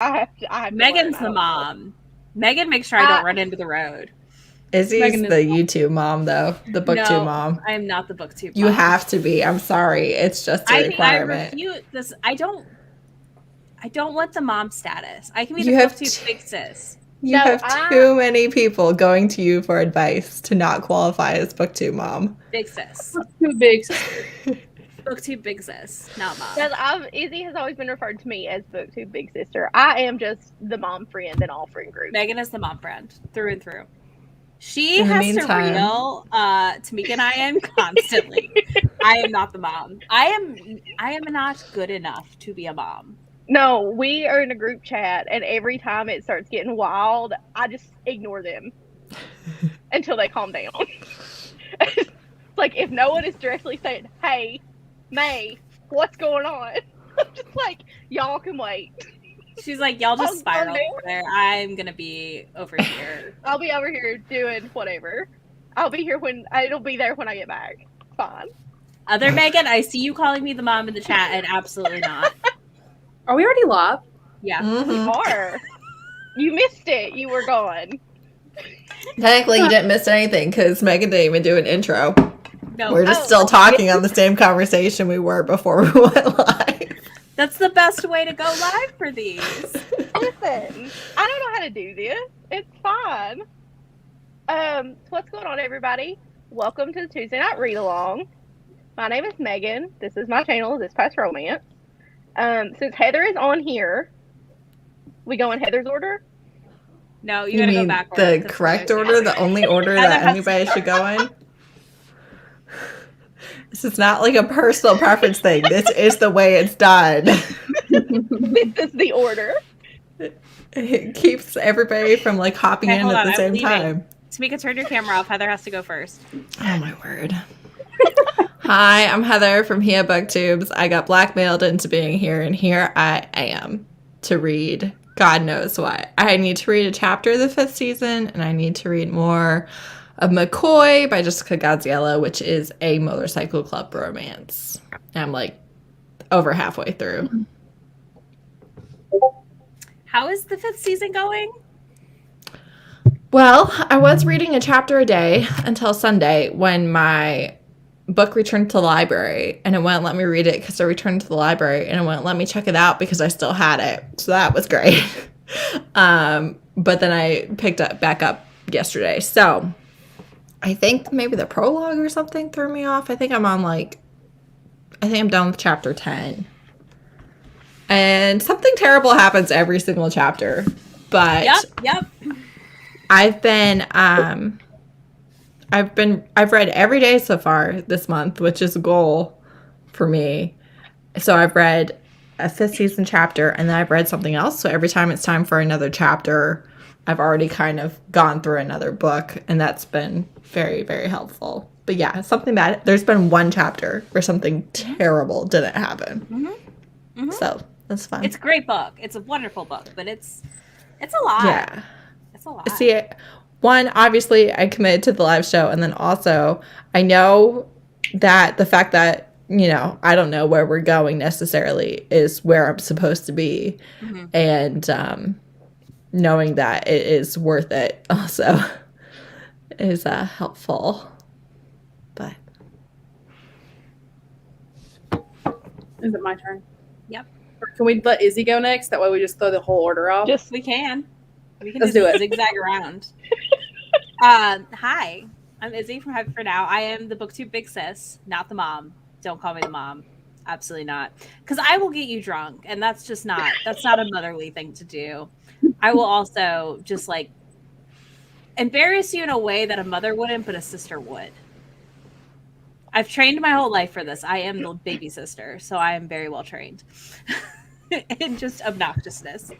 I have to Megan's learn. the mom. Megan makes sure I don't run into the road. Izzy's the YouTube mom, though. The BookTube mom. I am not the BookTube mom. You have to be. I'm sorry. It's just a requirement. I refuse this. I don't want the mom status. I can be the BookTube big sis. You have too many people going to you for advice to not qualify as BookTube mom. Big sis. BookTube big sis. BookTube big sis, not mom. Because Izzy has always been referred to me as BookTube big sister. I am just the mom friend in all friend groups. Megan is the mom friend through and through. She has to reel Tamika and I in constantly. I am not the mom. I am not good enough to be a mom. No, we are in a group chat, and every time it starts getting wild, I just ignore them until they calm down. It's like, if no one is directly saying, "Hey, May, what's going on?" I'm just like, y'all can wait. She's like, y'all just spiral over there. I'm gonna be over here. I'll be over here doing whatever. I'll be here it'll be there when I get back. Fine. Other Megan, I see you calling me the mom in the chat, and absolutely not. Are we already live? Yeah. We are. You missed it. You were gone. Technically, you didn't miss anything because Megan didn't even do an intro. No. We're just still talking on the same conversation we were before we went live. That's the best way to go live for these. Listen, I don't know how to do this. It's fine. So what's going on, everybody? Welcome to the Tuesday Night Read Along. My name is Megan. This is my channel, This Past Romance. Since Heather is on here, we go in Heather's order? No, you gotta go backwards. The correct order, the only order that anybody should go in? This is not like a personal preference thing. This is the way it's done. This is the order. It keeps everybody from like hopping in at the same time. Tamika, turn your camera off. Heather has to go first. Oh my word. Hi, I'm Heather from Here BookTubes. I got blackmailed into being here, and here I am to read God knows what. I need to read a chapter of the 5th season, and I need to read more of McCoy by Jessica Gaziella, which is a motorcycle club romance. I'm like over halfway through. How is the 5th season going? Well, I was reading a chapter a day until Sunday when my book returned to the library, and it wouldn't let me read it because I returned to the library, and it wouldn't let me check it out because I still had it. So that was great. But then I picked it back up yesterday. So I think maybe the prologue or something threw me off. I think I'm done with chapter 10. And something terrible happens every single chapter. But Yep. I've read every day so far this month, which is a goal for me. So I've read a 5th season chapter, and then I've read something else. So every time it's time for another chapter, I've already kind of gone through another book, and that's been very, very helpful. But yeah, something bad. There's been one chapter where something terrible didn't happen. Mm-hmm. So that's fun. It's a great book. It's a wonderful book, but it's a lot. Yeah. It's a lot. See, one, obviously, I committed to the live show, and then also, I know that the fact that, I don't know where we're going necessarily is where I'm supposed to be, and knowing that it is worth it also is helpful. But is it my turn? Yep. Or can we let Izzy go next? That way we just throw the whole order off. We can. Let's do it. Zigzag around. Hi, I'm Izzy from Heaven for Now. I am the BookTube big sis, not the mom. Don't call me the mom. Absolutely not. Because I will get you drunk, and that's not a motherly thing to do. I will also just like embarrass you in a way that a mother wouldn't, but a sister would. I've trained my whole life for this. I am the baby sister, so I am very well trained in just obnoxiousness.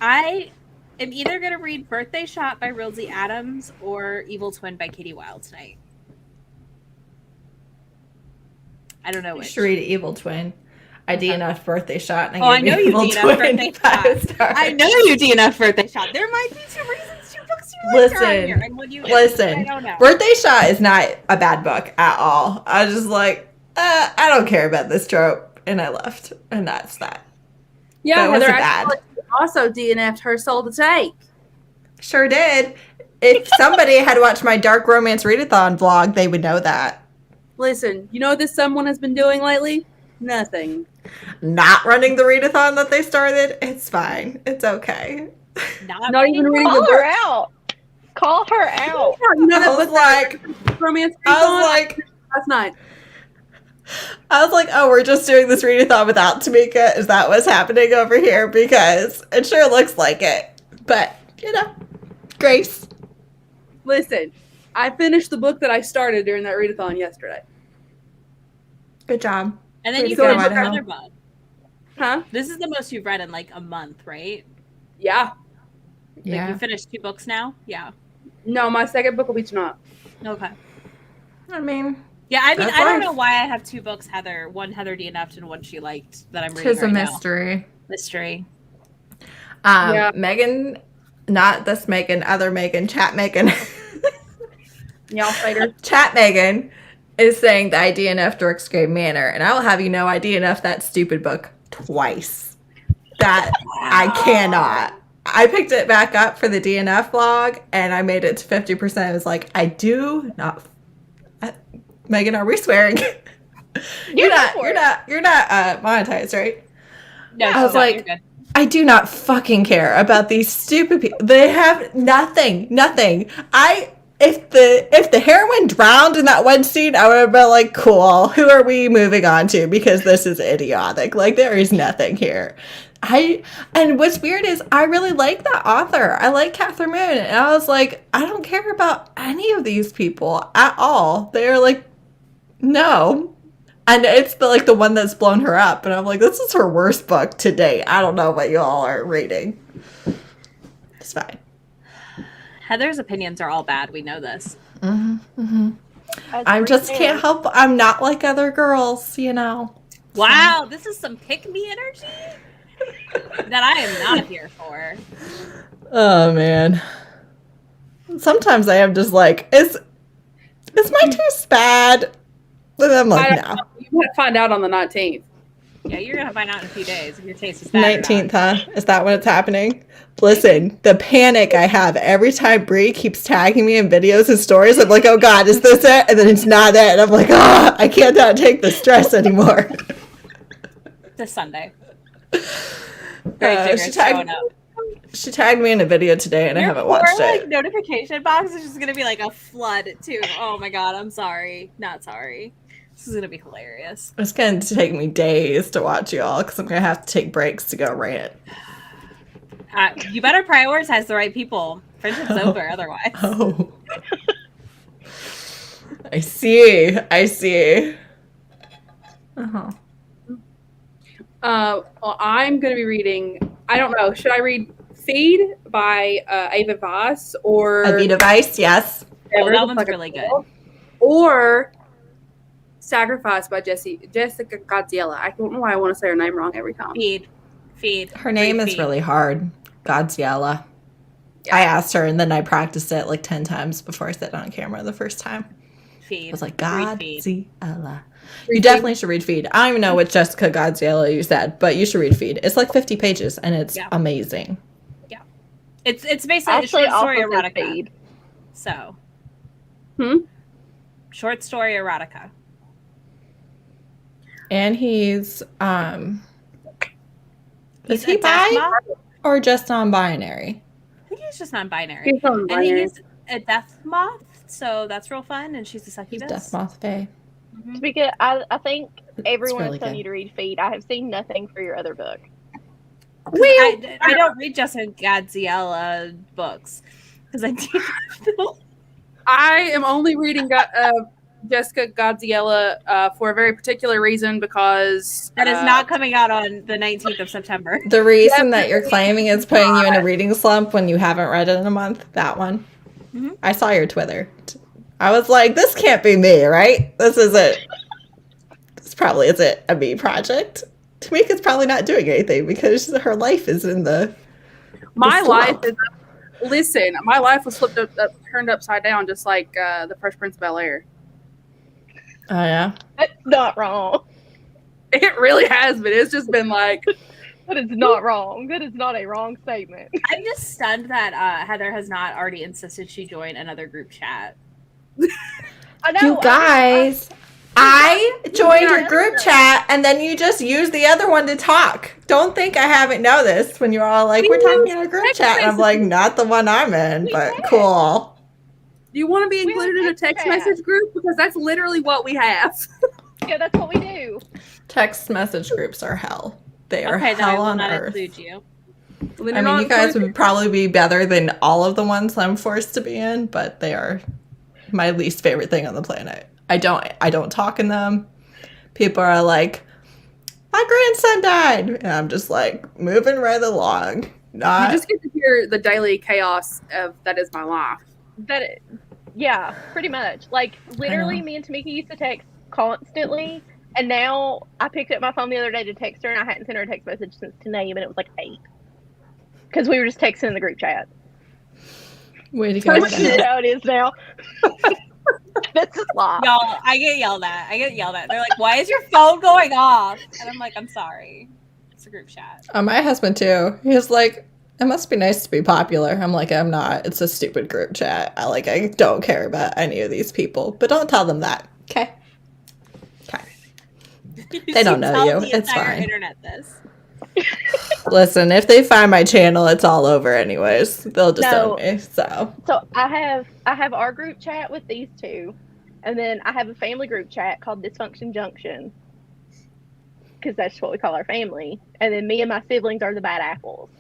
I am either going to read Birthday Shot by Rilsey Adams or Evil Twin by Katie Wilde tonight. I don't know which. You should read Evil Twin. I DNF Birthday Shot. And I know you DNF Birthday Shot. I know you DNF Birthday Shot. There might be 2 reasons 2 books you like around here. And what you listen. I don't know. Birthday Shot is not a bad book at all. I was just like, I don't care about this trope. And I left. And that's that. Yeah, That Heather wasn't bad. actually also DNF'd her soul to take. Sure did. If somebody had watched my Dark Romance Readathon vlog, they would know that. Listen, you know what this someone has been doing lately? Nothing. Not running the readathon that they started, it's fine. It's okay. Not even reading the Call her book. out. Call her out. You know I that was book like, romance last night. I was like, oh, we're just doing this readathon without Tamika. Is that what's happening over here? Because it sure looks like it. But, you know, Grace. Listen, I finished the book that I started during that readathon yesterday. Good job. And then Way you to go, finished Idaho. another book. Huh? This is the most you've read in like a month, right? Yeah. Like you finished 2 books now? Yeah. No, my second book will be tonight. Okay. I mean, Yeah, I mean, that's I don't life. know why I have 2 books, Heather. One Heather DNF'd and one she liked that I'm reading Tis a right mystery. now. Mystery. Yeah. Megan, not this Megan, other Megan, chat Megan. Y'all fighter. Chat Megan is saying that I DNF'd Dork's Grave Manor, and I will have you know I DNF'd that stupid book twice. That I cannot. I picked it back up for the DNF vlog, and I made it to 50%. I was like, I do not. Megan, are we swearing? You're not monetized, right? No, I was she's not. like, You're good. I do not fucking care about these stupid people. They have nothing. If the heroine drowned in that one scene, I would have been like, cool, who are we moving on to? Because this is idiotic. Like, there is nothing here. And what's weird is I really like that author. I like Catherine Moon. And I was like, I don't care about any of these people at all. They're like, no. And it's the one that's blown her up. And I'm like, this is her worst book to date. I don't know what you all are reading. It's fine. Heather's opinions are all bad. We know this. I just can't help. I'm not like other girls, you know. Wow, this is some pick-me energy that I am not here for. Oh, man. Sometimes I am just like, is my taste bad? And I'm like, no. You gotta find out on the 19th. Yeah, you're gonna find out in a few days if your taste is bad. 19th, huh? Is that when it's happening? Listen, the panic I have every time Brie keeps tagging me in videos and stories. I'm like, oh God, is this it? And then it's not it. And I'm like, I can't not take the stress anymore. This Sunday. She tagged me in a video today, and I haven't watched it. Like, notification box is just gonna be like a flood too. Oh my God, I'm sorry. Not sorry. This is gonna be hilarious. It's going to take me days to watch you all because I'm going to have to take breaks to go rant. You better prioritize the right people. Friendship's over otherwise. Oh. I see. Uh-huh. Well, I'm going to be reading, I don't know, should I read Feed by Ava Voss or... Avita Vice, yes. Oh, that one's really good. Or Sacrifice by Jessica Gaziella. I don't know why I want to say her name wrong every time. Feed. Her name is really hard. Gaziella. Yeah. I asked her, and then I practiced it like 10 times before I said it on camera the first time. Feed. I was like, Gaziella. You definitely should read Feed. I don't even know what Jessica Gaziella you said, but you should read Feed. It's like 50 pages, and it's amazing. Yeah. It's basically a short story erotica. Feed. So. Short story erotica. And he's is he bi or just non-binary? I think he's just non-binary. And he's a death moth, so that's real fun. And she's a succubus. He's death moth fae. Because I think everyone really is telling you to read Feed. I have seen nothing for your other book. I don't read Jessica Gaziella books because I do. I am only reading Jessica Gaziella for a very particular reason because... That is not coming out on the 19th of September. The reason that you're claiming is putting you in a reading slump when you haven't read it in a month. That one. Mm-hmm. I saw your Twitter. I was like, this can't be me, right? This probably isn't a me project. Tamika's probably not doing anything because her life is in the my life is... Listen, my life was turned upside down just like the Fresh Prince of Bel-Air. Oh, yeah? That's not wrong. It really has been. It's just been like That is not wrong. That is not a wrong statement. I'm just stunned that Heather has not already insisted she join another group chat. I know. You guys, I joined your group chat, and then you just use the other one to talk. Don't think I haven't noticed when you're all like, we're talking in a group chat. And I'm like, not the one I'm in, but cool. Do you want to be included in a text message group? Because that's literally what we have. Yeah, that's what we do. Text message groups are hell. They are Okay, then I hell will on not earth. include you. I mean, you guys would probably be better than all of the ones I'm forced to be in, but they are my least favorite thing on the planet. I don't talk in them. People are like, my grandson died, and I'm just like moving right along. You just get to hear the daily chaos of that is my life. Yeah, pretty much. Like literally, me and Tamika used to text constantly, and now I picked up my phone the other day to text her, and I hadn't sent her a text message since today, and it was like 8 because we were just texting in the group chat. Way to go! Which is how it is now. That's a lot. Y'all, I get yelled at. They're like, why is your phone going off? And I'm like, I'm sorry. It's a group chat. My husband too. He's like, it must be nice to be popular. I'm like, I'm not. It's a stupid group chat. I don't care about any of these people. But don't tell them that. Okay. They don't know you. It's fine. Internet this. Listen, if they find my channel, it's all over anyways. They'll just own me. So I have our group chat with these two, and then I have a family group chat called Dysfunction Junction, because that's what we call our family. And then me and my siblings are the bad apples.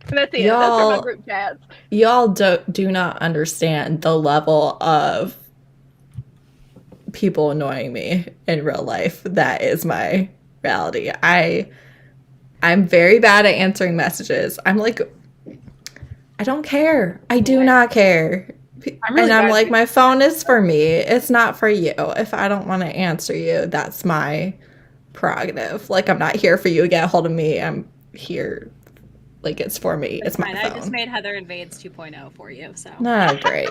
And that's it. Those are my group chats. Y'all do not understand the level of people annoying me in real life. That is my reality. I'm very bad at answering messages. I'm like, I don't care. I do not care. I'm like, my phone is for me. It's not for you. If I don't want to answer you, that's my prerogative. Like, I'm not here for you to get a hold of me. I'm here. Like, it's for me. It's my phone. I just made Heather Invades 2.0 for you. So great.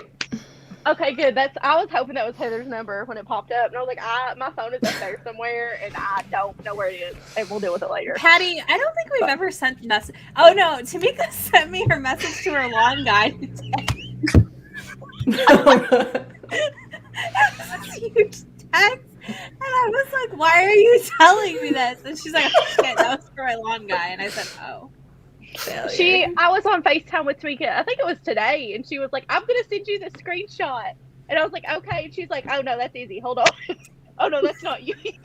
Okay, good. I was hoping that was Heather's number when it popped up, and I was like, my phone is up there somewhere, and I don't know where it is, and we'll deal with it later. Patty, I don't think we've ever sent message. Oh no, Tamika sent me her message to her lawn guy today. It was a huge text, and I was like, "Why are you telling me this?" And she's like, "Oh shit, that was for my lawn guy," and I said, "Oh." I was on FaceTime with Tamika, I think it was today, and she was like, I'm gonna send you the screenshot, and I was like, okay, and she's like, oh no, that's easy, hold on. Oh no, that's not you either.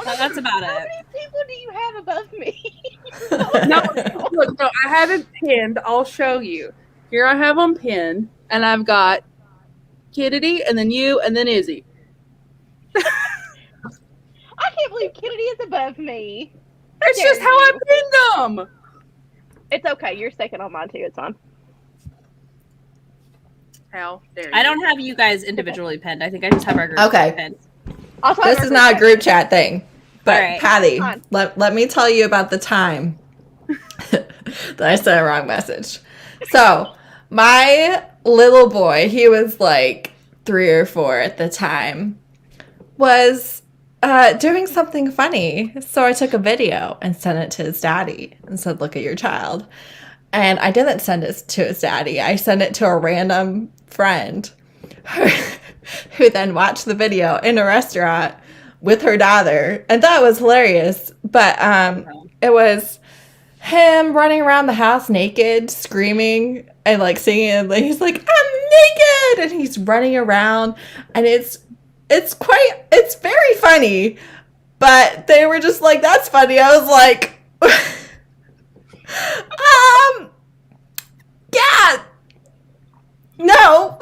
That's about How it. many people do you have above me? Look, no, I have it pinned. I'll show you. Here I have them pinned, and I've got Kennedy, and then you, and then Izzy. I can't believe Kennedy is above me. That's just how I pinned them. It's okay. You're second on mine too. It's fine. How dare you? I don't have you guys individually pinned. I think I just have our group pinned. This is not a group chat thing. But right. Patty, let me tell you about the time that I sent a wrong message. So my little boy, he was like 3 or 4 at the time, was doing something funny. So I took a video and sent it to his daddy and said, look at your child. And I didn't send it to his daddy. I sent it to a random friend who then watched the video in a restaurant with her daughter. And that was hilarious. But it was him running around the house naked, screaming and like singing. And he's like, I'm naked. And he's running around. And it's very funny, but they were just like, that's funny. I was like, yeah, no.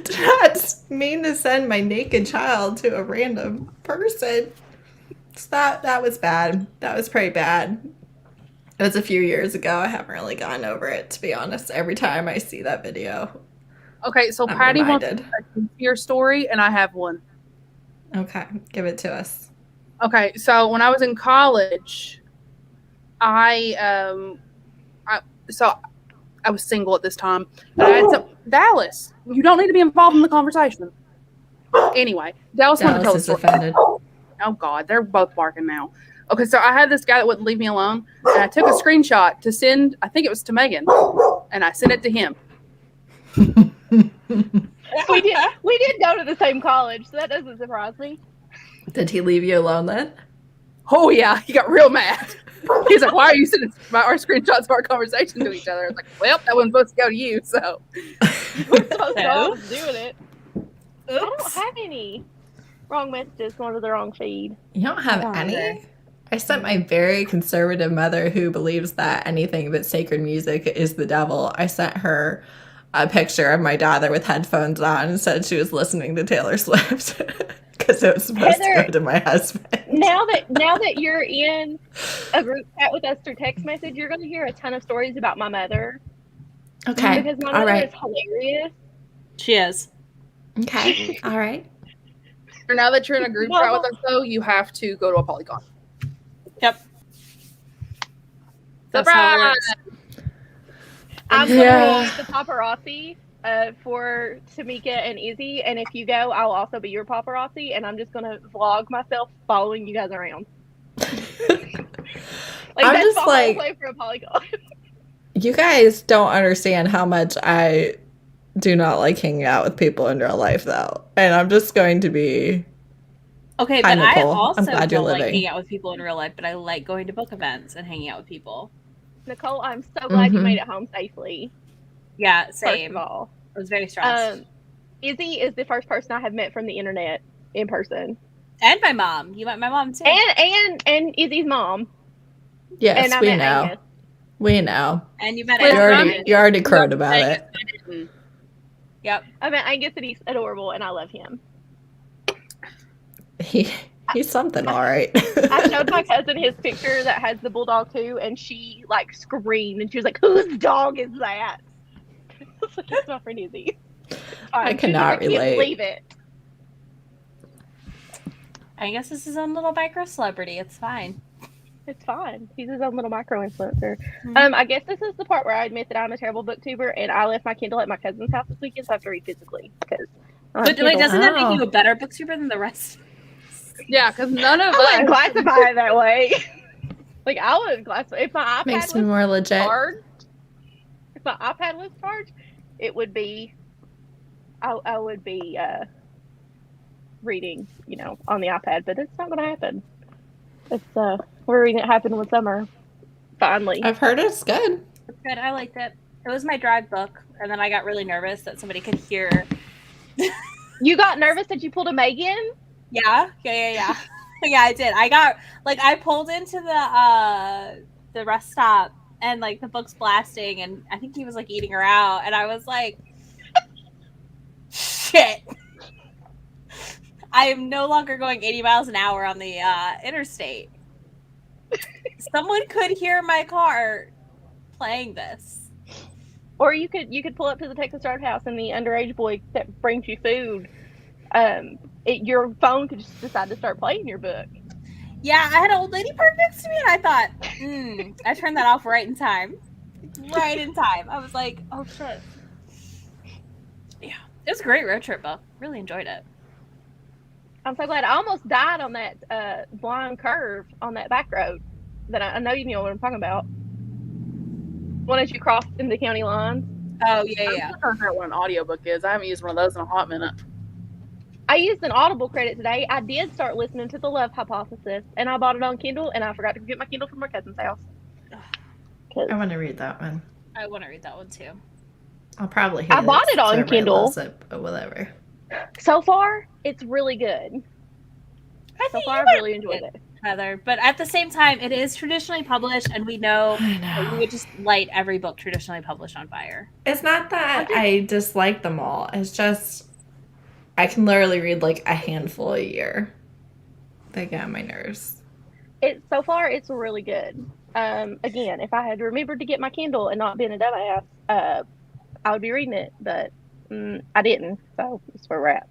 Do not mean to send my naked child to a random person. So that was bad. That was pretty bad. It was a few years ago. I haven't really gotten over it, to be honest. Every time I see that video. Okay, so I'm Patty wants reminded. your story, and I have one. Okay, give it to us. Okay, so when I was in college, I was single at this time. And I had Dallas, you don't need to be involved in the conversation. Anyway, Dallas wanted to tell the is story. offended. Oh God, they're both barking now. Okay, so I had this guy that wouldn't leave me alone, and I took a screenshot to send. I think it was to Megan, and I sent it to him. We did go to the same college, so that doesn't surprise me. Did he leave you alone then? Oh yeah, he got real mad. He's like, "Why are you sending our screenshots of our conversation to each other?" I was like, "Well, that wasn't supposed to go to you, so." I was doing it. Oops. I don't have any wrong messages going to the wrong feed. You don't have any? I sent my very conservative mother, who believes that anything but sacred music is the devil. I sent her a picture of my daughter with headphones on and said she was listening to Taylor Swift because it was supposed to go to my husband. Now that you're in a group chat with us through text message, you're going to hear a ton of stories about my mother. Okay. Because my All mother right. is hilarious. She is. Okay. All right. Now that you're in a group chat with us, though, you have to go to a polygon. Yep. That's how it Surprise! works. I'm going Yeah. to be the paparazzi for Tamika and Izzy, and if you go, I'll also be your paparazzi, and I'm just going to vlog myself following you guys around. I'm that's just my like- whole play for a polygon. You guys don't understand how much I do not like hanging out with people in real life, though. And I'm just going to be... Okay, Hi, but I Nicole. I'm also glad you're don't like living. hanging out with people in real life, but I like going to book events and hanging out with people. Nicole, I'm so glad you Mhm. made it home safely. Yeah, First same. of all, I was very stressed. Izzy is the first person I have met from the internet in person, And my mom. You met my mom too. and Izzy's mom. Yes, and I we met know. Angus. We know. And you met Wait, You Angus. already, you already crowed about it. Yep. I met Angus, and he's adorable, and I love him. He's something, all right. I showed my cousin his picture that has the bulldog too, and she like screamed, and she was like, "Whose dog is that?" I was like, "It's my friend Izzy." I She was cannot like, "I can't relate. believe it." I guess this is his own little micro celebrity. It's fine. It's fine. He's his own little micro influencer. Mhm. I guess this is the part where I admit that I'm a terrible booktuber, and I left my Kindle at my cousin's house this weekend, so I have to read physically because. But wait, doesn't that Oh. make you a better booktuber than the rest? Yeah, because none of I wouldn't us. classify it that way. Like I wouldn't classify if my iPad Makes me was more legit. charged. If my iPad was charged, it would be. I would be reading, on the iPad, but it's not going to happen. It's we're reading it happen with summer. Finally, I've heard it's good. It's good. I liked it. It was my drive book, and then I got really nervous that somebody could hear. you got nervous that you pulled a Megan. Yeah. Yeah, I did. I pulled into the rest stop, and like the book's blasting, and I think he was like eating her out, and I was like, shit. I am no longer going 80 miles an hour on the interstate. Someone could hear my car playing this. Or you could pull up to the Texas Roadhouse, and the underage boy that brings you food, your phone could just decide to start playing your book. Yeah, I had an old lady parked next to me, and I thought, I turned that off right in time. Right in time. I was like, oh shit. Yeah, it was a great road trip, book. Really enjoyed it. I'm so glad. I almost died on that blind curve on that back road. That I know you know what I'm talking about. One that you crossed in the county lines. Oh yeah. I don't know what an audiobook is. I haven't used one of those in a hot minute. I used an Audible credit today. I did start listening to The Love Hypothesis, and I bought it on Kindle, and I forgot to get my Kindle from my cousin's house. I want to read that one. I want to read that one too. I'll probably hate I bought it on so I might Kindle. lose it, but whatever. So far, it's really good. So far, I've really enjoyed it. Heather, but at the same time, it is traditionally published, and we know I that know. we would just light every book traditionally published on fire. It's not that I dislike them all. It's just I can literally read like a handful a year. They get on my nerves. So far, it's really good. Again, if I had remembered to get my Kindle and not been a dumbass, I would be reading it, but I didn't. So that's where we're at.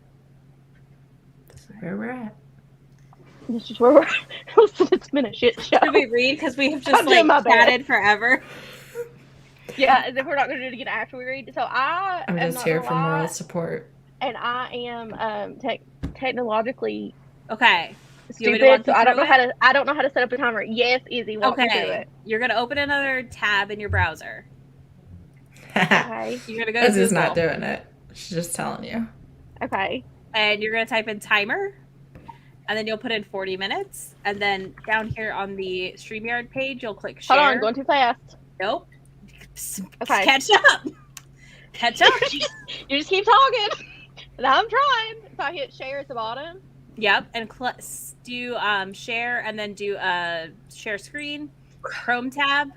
That's where we're at. This is where we're at. It's been a shit show. Should we read? Because we have just I'm doing my best. chatted forever. Yeah, as if we're not going to do it again after we read. So I'm am just not here gonna for lie, moral support. and I am technologically Okay. You want me to walk stupid, so you I don't through know how it? to. I don't know how to set up a timer. Yes, Izzy, walk me through Okay. it. You're gonna open another tab in your browser. Okay. You're gonna go to Izzy's Google. not doing it. She's just telling you. Okay. And you're gonna type in timer, and then you'll put in 40 minutes, and then down here on the StreamYard page, you'll click share. Hold on, going too fast. Nope. Okay. Catch up. Catch up. You just keep talking. And I'm trying. So I hit share at the bottom. Yep, and do share, and then do share screen, Chrome tab,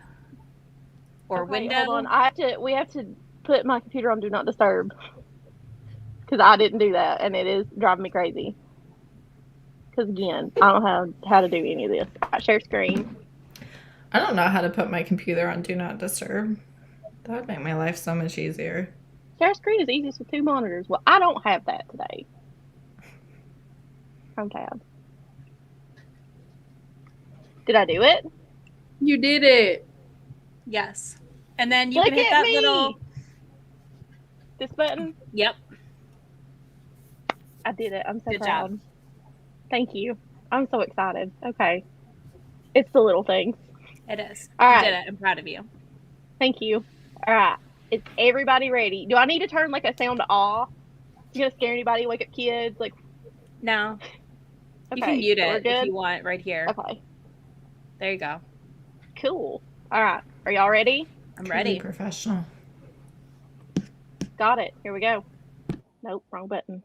or Okay, window. hold on. We have to put my computer on do not disturb. Because I didn't do that, and it is driving me crazy. Because again, I don't know how to do any of this. Share screen. I don't know how to put my computer on Do Not Disturb. That would make my life so much easier. Share screen is easiest with 2 monitors. Well, I don't have that today. Chrome tab. Did I do it? You did it. Yes, and then you Look can hit at that me. little. This button. Yep. I did it. I'm so Good proud. job. Thank you. I'm so excited. Okay. It's the little things. It is. All You right. did it. I'm proud of you. Thank you. All right. Is everybody ready? Do I need to turn like a sound off? You gonna scare anybody? Wake up kids? Like, No, you okay, can mute so we're it if good. you want right here. Okay. There you go. Cool. All right. Are y'all ready? I'm Pretty ready. professional. Got it. Here we go. Nope, wrong button.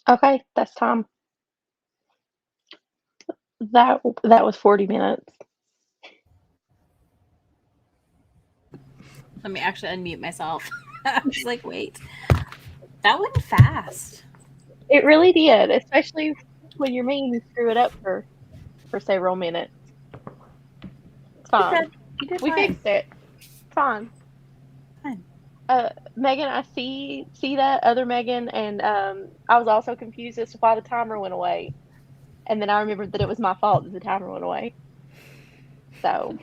Okay, that's time. That was 40 minutes. Let me actually unmute myself. I was like, wait. That went fast. It really did, especially when you're me and you screw it up for several minutes. It's fine. You did We fine. fixed it. It's fine. Fine. Megan, I see that other Megan, and I was also confused as to why the timer went away, and then I remembered that it was my fault that the timer went away. So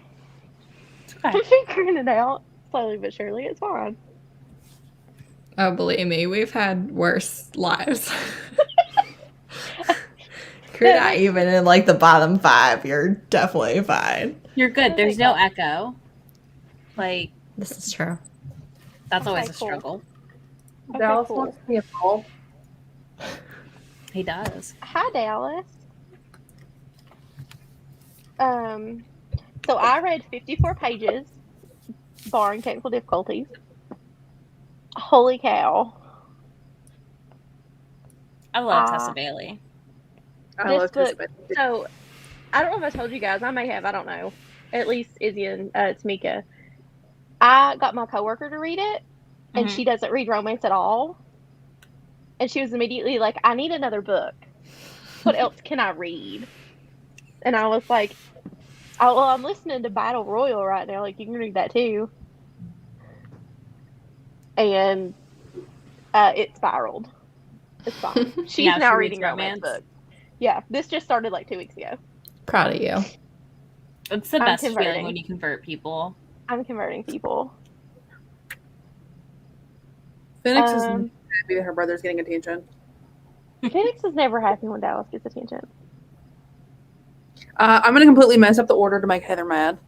It's okay. I'm figuring it out slowly but surely. It's fine. Oh, believe me, we've had worse lives. You're not even in like the bottom 5. You're definitely fine. You're good. There's no echo. Like, This is true. that's always Okay, a cool. struggle. Okay, Dallas cool. wants to be a ball. He does. Hi, Dallas. So I read 54 pages, barring technical difficulties. Holy cow. I love Tessa Bailey. I This love book- Tessa. So, I don't know if I told you guys. I may have. I don't know. At least Izzy and Tamika. I got my coworker to read it, and Mhm. she doesn't read romance at all. And she was immediately like, I need another book. What else can I read? And I was like, oh, well, I'm listening to Battle Royal right now. Like, you can read that too. And it spiraled. It's fine. She's Now now she reading reads romance romance? books. Yeah, this just started like 2 weeks ago. Proud of you. It's the I'm best converting. feeling when you convert people. I'm converting people. Phoenix is happy that her brother's getting attention. Phoenix is never happy when Dallas gets attention. I'm gonna completely mess up the order to make Heather mad.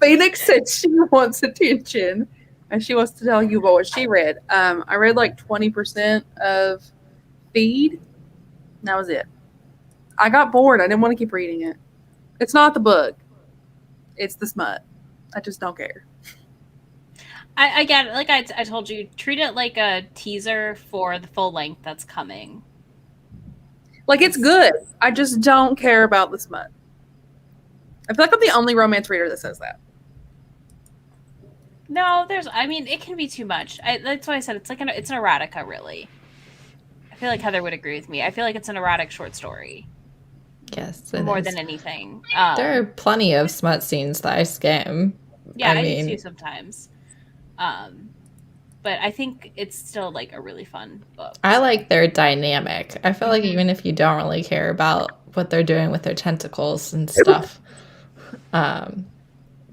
Phoenix said she wants attention, and she wants to tell you about what she read. I read like 20% of Feed. And that was it. I got bored. I didn't want to keep reading it. It's not the book. It's the smut. I just don't care. I get it. Like I told you, treat it like a teaser for the full length that's coming. Like, it's good. I just don't care about the smut. I feel like I'm the only romance reader that says that. No, it can be too much. That's why I said it's an erotica, really. I feel like Heather would agree with me. I feel like it's an erotic short story. Yes, it more is. than anything. There are plenty of smut scenes that I skim. Yeah, I do too sometimes. But I think it's still like a really fun book. I like their dynamic. I feel like even if you don't really care about what they're doing with their tentacles and stuff,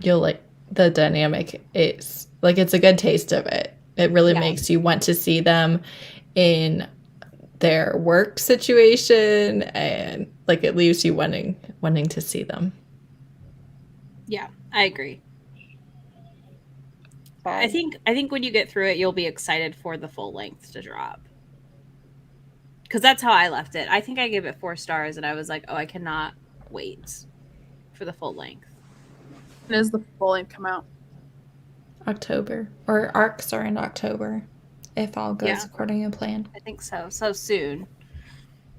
you'll like the dynamic. It's like it's a good taste of it. It really makes you want to see them in their work situation, and like it leaves you wanting to see them. Yeah, I agree. I think when you get through it, you'll be excited for the full length to drop. Because that's how I left it. I think I gave it 4 stars, and I was like, oh, I cannot wait for the full length. When does the full length come out? October, or arcs are in October, if all goes according to plan. I think so. So soon.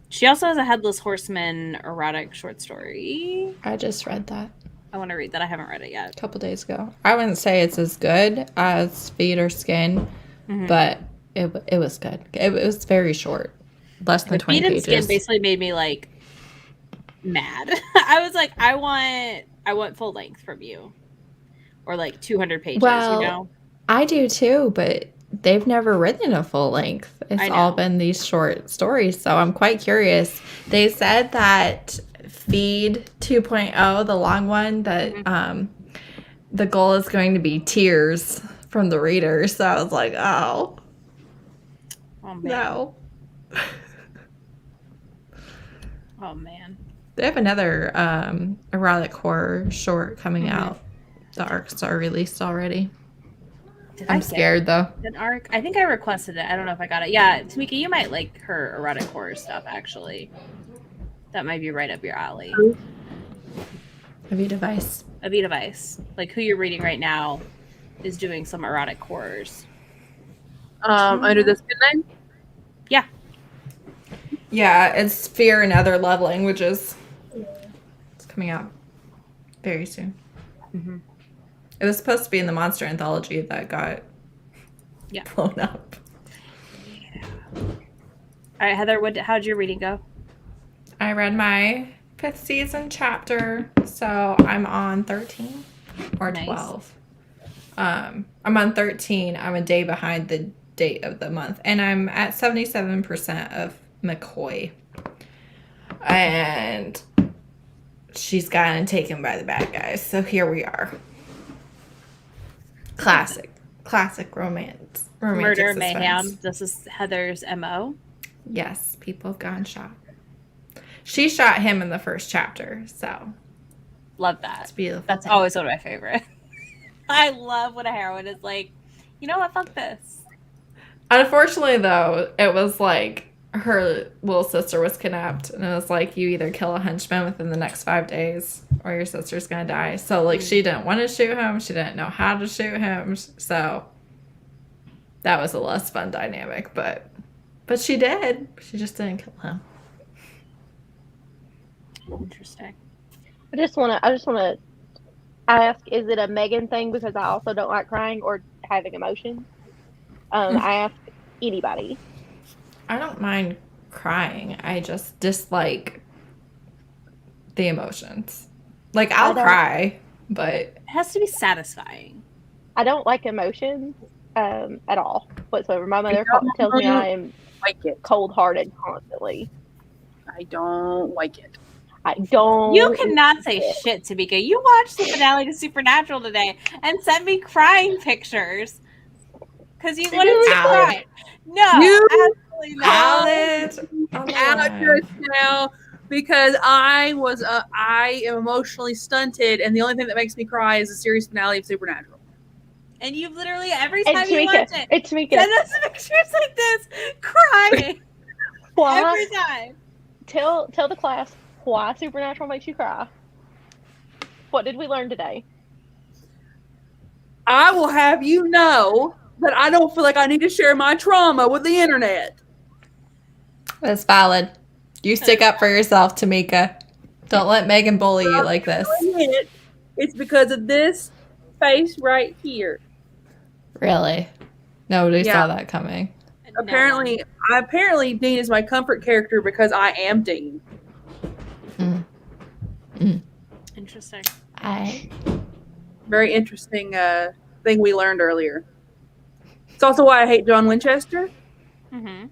She also has a Headless Horseman erotic short story. I just read that. I want to read that. I haven't read it yet. A couple days ago. I wouldn't say it's as good as Feed or Skin, but it was good. It was very short, less than 20 pages. Feed and Skin basically made me like mad. I was like, I want full length from you, or like 200 pages. Well, you know, I do too, but they've never written a full length. It's all been these short stories, so I'm quite curious. They said that Feed 2.0, the long one, that the goal is going to be tears from the reader. So I was like, oh man. No. Oh man. They have another erotic horror short coming out. The arcs are released already. I'm scared though. An arc? I think I requested it. I don't know if I got it. Yeah, Tamika, you might like her erotic horror stuff actually. That might be right up your alley. Avita Vice. Avita Vice. Like who you're reading right now is doing some erotic horrors. Under the Skin name? Yeah, it's Fear in Other Love Languages. It's coming out very soon. Mm-hmm. It was supposed to be in the Monster Anthology that got blown up. Yeah. All right, Heather, how'd your reading go? I read my 5th season chapter, so I'm on 13 or 12. I'm on 13. I'm a day behind the date of the month, and I'm at 77% of McCoy. And she's gotten taken by the bad guys, so here we are. Classic romance. Murder, Suspense. mayhem. This is Heather's MO. Yes, people have gone shot. She shot him in the first chapter, so love that. It's beautiful. That's always one of my favorite. I love when a heroine is like, you know what, fuck this. Unfortunately, though, it was like her little sister was kidnapped, and it was like, you either kill a henchman within the next 5 days, or your sister's gonna die. So, like, she didn't want to shoot him. She didn't know how to shoot him. So that was a less fun dynamic, but she did. She just didn't kill him. Interesting. I just want to ask, is it a Megan thing because I also don't like crying or having emotions? I ask anybody. I don't mind crying. I just dislike the emotions. Like, I'll cry, but it has to be satisfying. I don't like emotions at all whatsoever. My mother tells me I am cold-hearted constantly. I don't like it. I don't. You cannot say shit, Tamika. You watched the finale to Supernatural today and sent me crying pictures because you wanted to cry. No, absolutely not. Out just now because I am emotionally stunted, and the only thing that makes me cry is the series finale of Supernatural. And you've literally every time you watch it, it's Tamika. Send us pictures like this, crying every time. Tell the class why Supernatural makes you cry. What did we learn today? I will have you know that I don't feel like I need to share my trauma with the internet. That's valid. You stick up for yourself, Tamika. Don't let Megan bully you like this. It's because of this face right here. Really? Nobody saw that coming. Apparently Dean is my comfort character because I am Dean. Interesting. Very interesting thing we learned earlier. It's also why I hate John Winchester. Mm-hmm.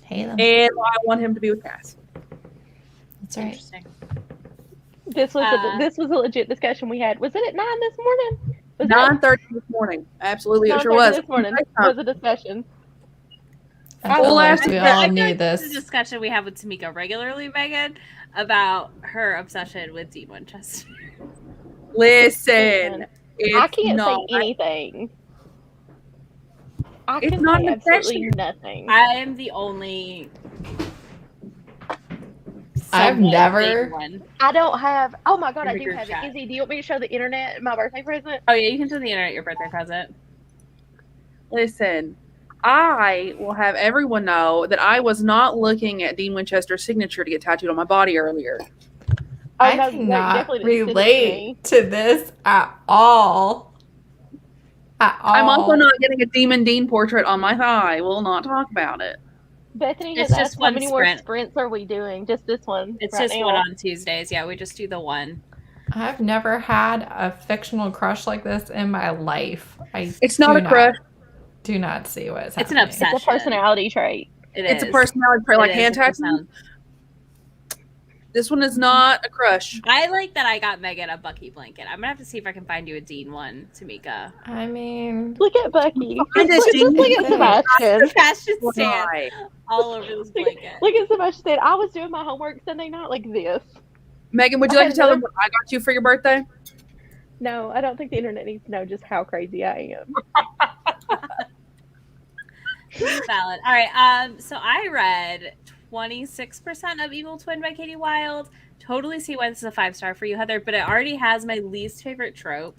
Hate him. And why I want him to be with Cass. That's right. Interesting. This was a legit discussion we had. Was it at 9 this morning? 9:30 this morning. Absolutely, it sure was. This morning was a discussion. We all knew this. It's a discussion we have with Tamika regularly, Megan, about her obsession with Dean Winchester. Listen, I can't say anything. I can say absolutely nothing. I am the only. I've never. I don't have. Oh my god, I do have it. Izzy, do you want me to show the internet my birthday present? Oh yeah, you can show the internet your birthday present. Listen, I will have everyone know that I was not looking at Dean Winchester's signature to get tattooed on my body earlier. I cannot relate to this at all. I'm also not getting a Demon Dean portrait on my thigh. We'll not talk about it. Bethany has asked how many more sprints are we doing? Just this one. It's just one on Tuesdays. Yeah, we just do the one. I've never had a fictional crush like this in my life. It's not a crush. Do not see what's happening. It's an obsession. It's a personality trait. It's a personality trait, like hand tattoo. This one is not a crush. I like that I got Megan a Bucky blanket. I'm gonna have to see if I can find you a Dean one, Tamika. I mean, look at Bucky. Look at Sebastian. Sebastian Stan all over this blanket. Look at Sebastian Stan. I was doing my homework Sunday night like this. Megan, would you like to tell them what I got you for your birthday? No, I don't think the internet needs to know just how crazy I am. Valid. All right. So I read 26% of Evil Twin by Katie Wilde. Totally see why this is a 5-star for you, Heather, but it already has my least favorite trope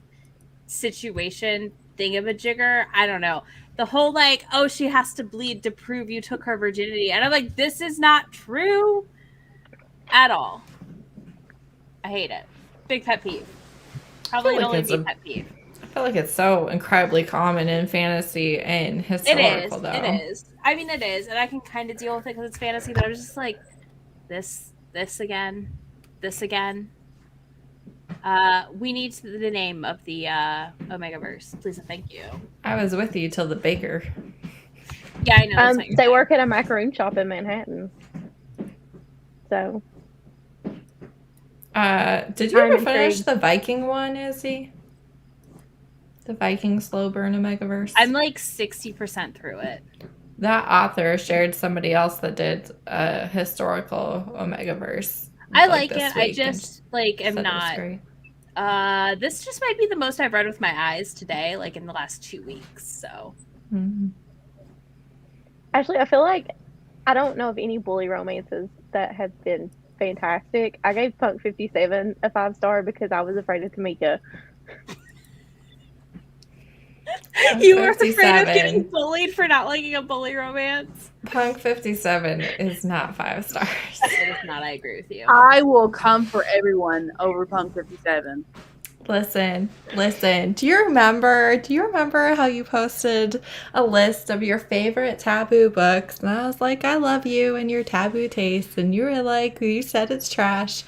situation thingamajigger. I don't know. The whole like, oh, she has to bleed to prove you took her virginity. And I'm like, this is not true at all. I hate it. Big pet peeve. Probably like only it's big pet peeve. I feel like it's so incredibly common in fantasy and historical, though. It is. I mean, it is. And I can kind of deal with it because it's fantasy, but I'm just like, this again. We need the name of the Omegaverse, please and thank you. I was with you till the baker. Yeah, I know. That's what you're They saying. work at a macaroon shop in Manhattan. So. Did you I'm ever finish intrigued. the Viking one, Izzy? The Viking slow burn Omegaverse? I'm like 60% through it. That author shared somebody else that did a historical Omegaverse. I like it. this I week, and just like am said it was not. great. This just might be the most I've read with my eyes today, like in the last 2 weeks. So Mhm. Actually, I feel like I don't know of any bully romances that have been fantastic. I gave Punk 57 a 5-star because I was afraid of Tamika. you were afraid of 57. getting bullied for not liking a bully romance. Punk 57 is not 5 stars. It is not. I agree with you. I will come for everyone over Punk 57. Listen. Do you remember how you posted a list of your favorite taboo books? And I was like, I love you and your taboo tastes. And you were like, you said it's trash.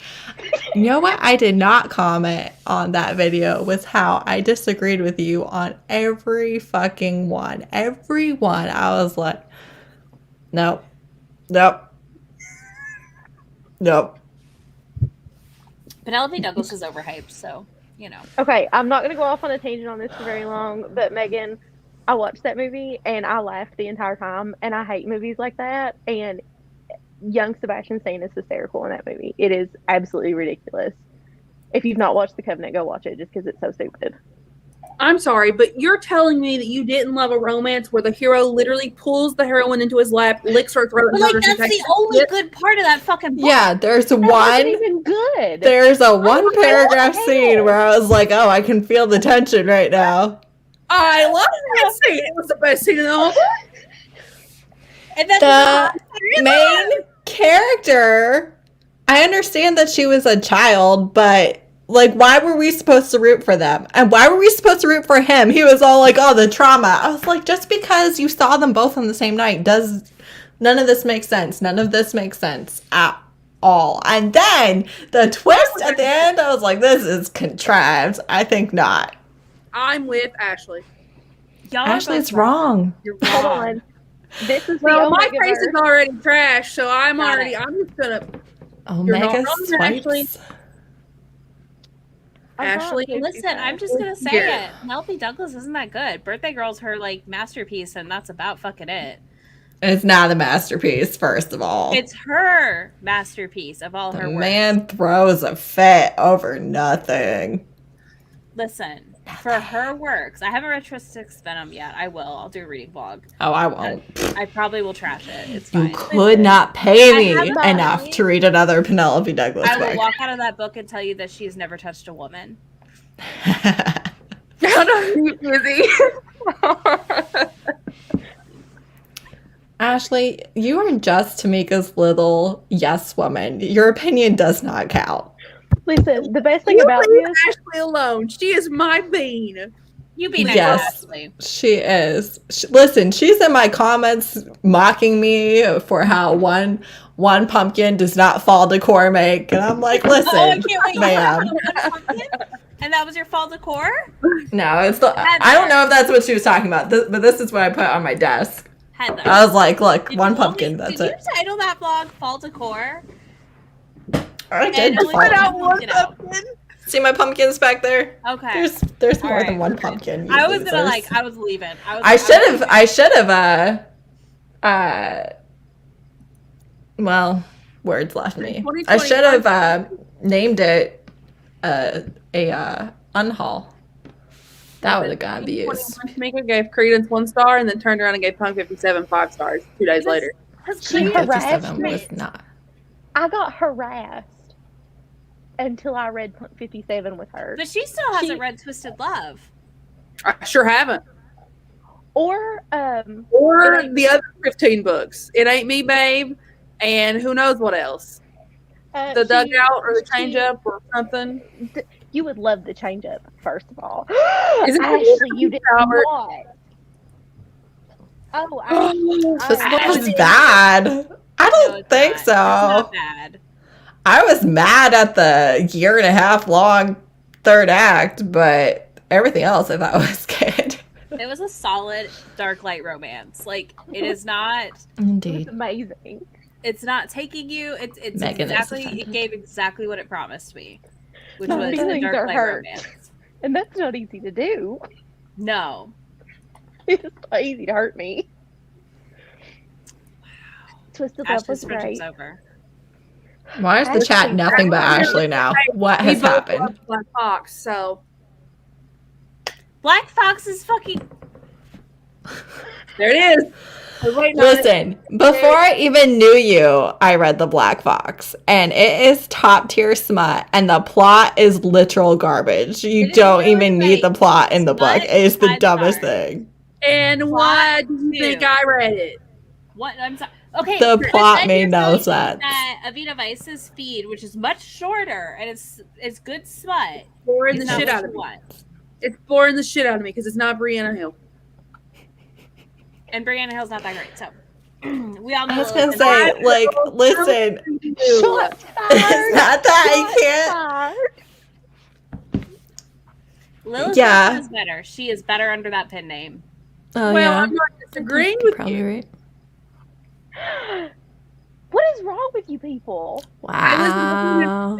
You know what? I did not comment on that video was how I disagreed with you on every fucking one. Every one. I was like, nope. Penelope Douglas is overhyped, so you know. Okay, I'm not going to go off on a tangent on this for very long, but Megan, I watched that movie and I laughed the entire time, and I hate movies like that. And young Sebastian Stan is hysterical in that movie. It is absolutely ridiculous. If you've not watched The Covenant, go watch it just because it's so stupid. I'm sorry, but you're telling me that you didn't love a romance where the hero literally pulls the heroine into his lap, licks her throat, But like that's the only good part of that fucking book. Yeah, there's That wasn't one. even good. There's a one my God, paragraph what the scene hell? where I was like, oh, I can feel the tension right now. I love that scene. It was the best scene in the whole. And then The main character, I understand that she was a child, but like, why were we supposed to root for them? And why were we supposed to root for him? He was all like, oh, the trauma. I was like, just because you saw them both on the same night does none of this make sense. None of this makes sense at all. And then the twist at the end, I was like, this is contrived. I think not. I'm with Ashley. y'all are Ashley, both it's wrong. You're Hold wrong. on. This is Well, the my Omega face is verse. already trash, so I'm Got already. it. I'm just gonna. Omega not wrong, Ashley. swipes. Ashley, Listen, I'm just gonna say Yeah. it. Penelope Douglas isn't that good. Birthday Girl's her like masterpiece, and that's about fucking it. It's not a masterpiece, first of all. It's her masterpiece of all The her work. man throws a fit over nothing. Listen, for her works, I haven't read Tristan Venom yet. I will. I'll do a reading vlog. Oh, I won't. I probably will trash it. It's You fine. could not pay I me have not enough really- to read another Penelope Douglas I will book. walk out of that book and tell you that she's never touched a woman. I don't know, Izzy. Ashley, you are just Tamika's little yes woman. Your opinion does not count. Listen, the best thing You about leave this, Ashley alone. She is my bean. You be nice, Yes. Ashley. She is. Listen, she's in my comments mocking me for how one pumpkin does not fall to core make. And I'm like, Oh, I listen, can't wait. You ma'am. had one pumpkin? And that was your fall decor? No, it's the, I don't know if that's what she was talking about, but this is what I put on my desk. Heather. I was like, look, Did one you only- pumpkin, that's did it. you title that vlog Fall Decor? I And did. only fall. put out one pumpkin? See my pumpkins back there? Okay. There's All more right. than one pumpkin. you I was gonna losers. I was leaving. I should have well, words left me. 2021. I should have named it unhaul. That would have gotten views. Tamika gave Credence 1 star and then turned around and gave Punk 57 5 stars 2 days later. She harassed 57 me. was not. I got harassed until I read 57 with her. But she still hasn't She- read Twisted Love. I sure haven't. Or Or the other 15 books. It Ain't Me, Babe, and who knows what else. The Dugout or the Change Up or something. You would love the Change Up, first of all. Is it Ashley, you did Albert? not. Oh, This I one was did. bad. I No, don't it's think not. It's so. not bad. I was mad at the 1.5 year long third act, but everything else I thought was good. It was a solid dark light romance. Like, it is not. It was Indeed. amazing. It's not taking you. It's Megan is exactly. offended. It gave exactly what it promised me, which My was a feelings dark are light hurt. romance. And that's not easy to do. No. It's not easy to hurt me. Twisted Love was Ashley's friendship's great. over. Why is the Ashley- chat nothing but Ashley now? What We has both happened? love Black Fox, so Black Fox is fucking. there it is. We're waiting on it. Listen, before I even knew you, I read The Black Fox, and it is top tier smut, and the plot is literal garbage. You It is don't really even need the like plot in the book. smut It is the 5 dumbest stars. thing. And why do you think two. I read it? What? I'm sorry. Okay. The but plot then made you're no telling me sense. That Avita Vice's feed, which is much shorter and it's good smut, Boring is the not shit what out you of me. want. It's boring the shit out of me because it's not Brianna Hill. And Brianna Hill's not that great, so we all know. I was Lilith gonna and say, like, listen, Shots fired. it's not that I can't. Lilith Yeah. is better. She is better under that pen name. Oh, Well, yeah. I'm not disagreeing You're with probably you. right. What is wrong with you people? Wow.